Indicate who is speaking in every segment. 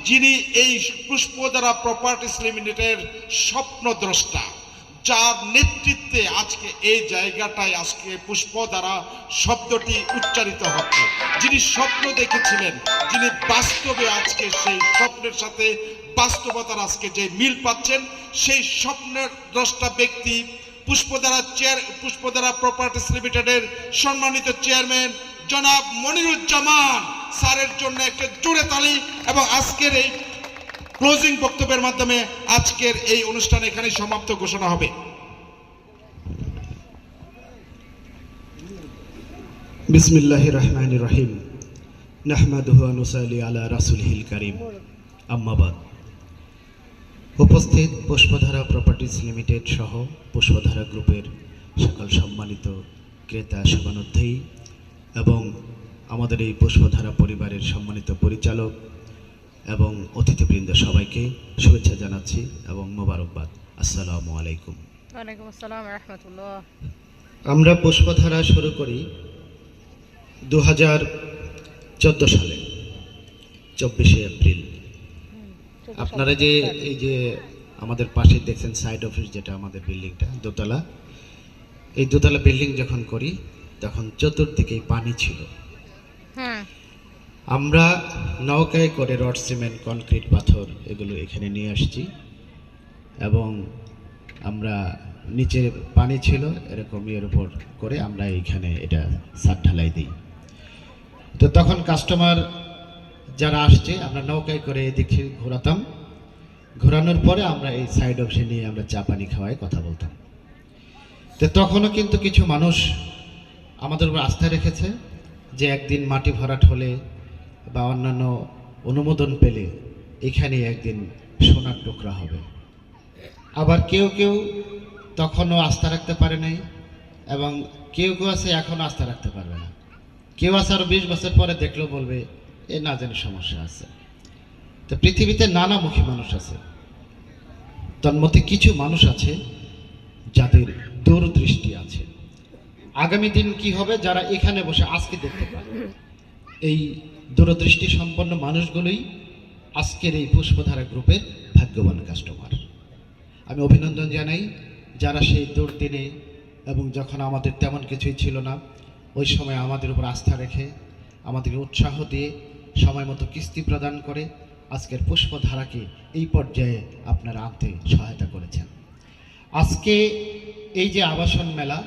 Speaker 1: যিনি এই পুষ্পধারা প্রপার্টিজ লিমিটেডের স্বপ্নদ্রষ্টা, যার নেতৃত্বে আজকে এই জায়গাটায় আজকে পুষ্পধারা শব্দটি উচ্চারিত হচ্ছে, যিনি স্বপ্ন দেখেছিলেন, যিনি বাস্তবে আজকে সেই স্বপ্নের সাথে বাস্তবতার আজকে যে মিল পাচ্ছেন, সেই স্বপ্নের দ্রষ্টা ব্যক্তি পুষ্পধারা প্রপার্টিজ লিমিটেডের সম্মানিত চেয়ারম্যান জনাব মনিরুজ্জামান স্যারের জন্য একটা জোরে তালি। এবং আজকের এই ক্লোজিং বক্তব্যের মাধ্যমে আজকের এই অনুষ্ঠান এখানে সমাপ্ত ঘোষণা হবে।
Speaker 2: বিসমিল্লাহির রহমানির রহিম, নাহমাদুহু ওয়া নুসাল্লি আলা রাসূলিহিল কারীম, আম্মা বাদ। উপস্থিত পুষ্পধারা প্রপার্টিজ লিমিটেড সহ পুষ্পধারা গ্রুপের সকল সম্মানিত ক্রেতা শুভানুধ্যায়ী এবং আমাদের এই পুষ্পধারা পরিবারের সম্মানিত পরিচালক এবং অতিথিবৃন্দ সবাইকে শুভেচ্ছা জানাচ্ছি এবং মোবারকবাদ। আসসালামু আলাইকুম।
Speaker 3: ওয়ালাইকুম আসসালাম ওয়া রাহমাতুল্লাহ।
Speaker 2: আমরা পুষ্পধারা শুরু করি 2014 সালে 24শে এপ্রিল। আপনারা যে এই যে আমাদের পাশে দেখছেন সাইড অফিস, যেটা আমাদের বিল্ডিংটা দোতলা, এই দোতলা বিল্ডিং যখন করি তখন চতুর্দিকেই পানি ছিল। আমরা নৌকায় করে রড, সিমেন্ট, কনক্রিট, পাথর এগুলো এখানে নিয়ে আসছি এবং আমরা নিচে পানি ছিল এরকম এর উপর করে আমরা এইখানে এটা ছাদ ঢালাই দিই। তো তখন কাস্টমার যারা আসছে আমরা নৌকায় করে এদিকে ঘোরাতাম, ঘোরানোর পরে আমরা এই সাইড অপশন নিয়ে আমরা চা পানি খাওয়ায় কথা বলতাম। তো তখনও কিন্তু কিছু মানুষ আমাদের উপর আস্থা রেখেছে যে একদিন মাটি ভরাট হলে বা অন্যান্য অনুমোদন পেলে এখানে একদিন সোনার টুকরা হবে। আবার কেউ কেউ তখনও আস্থা রাখতে পারে নাই এবং কেউ কেউ আছে এখনও আস্থা রাখতে পারবে না। কেউ আছে আরও 20 বছর পরে দেখলেও বলবে এ না জানি সমস্যা আছে। তো পৃথিবীতে নানামুখী মানুষ আছে, তার মধ্যে কিছু মানুষ আছে যাদের দূরদৃষ্টি আছে। আগামী দিন কি হবে যারা এখানে বসে আজকে দেখতে পাবে, এই দূরদৃষ্টি সম্পন্ন মানুষগুলোই আজকের এই পুষ্পধারা গ্রুপের ভাগ্যবান কাস্টমার। আমি অভিনন্দন জানাই যারা সেই দুর্দিনে এবং যখন আমাদের তেমন কিছুই ছিল না ওই সময় আমাদের উপর আস্থা রেখে আমাদেরকে উৎসাহ দিয়ে সময় মতো কিস্তি প্রদান করে আজকের পুষ্পধারাকে এই পর্যায়ে আপনারা আনতে সহায়তা করেছেন। আজকে এই যে আবাসন মেলা,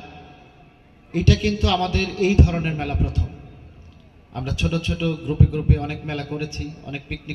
Speaker 2: এটা কিন্তু আমাদের এই ধরনের মেলা প্রথম। আমরা ছোট ছোট গ্রুপে গ্রুপে অনেক মেলা করেছি, অনেক পিকনিক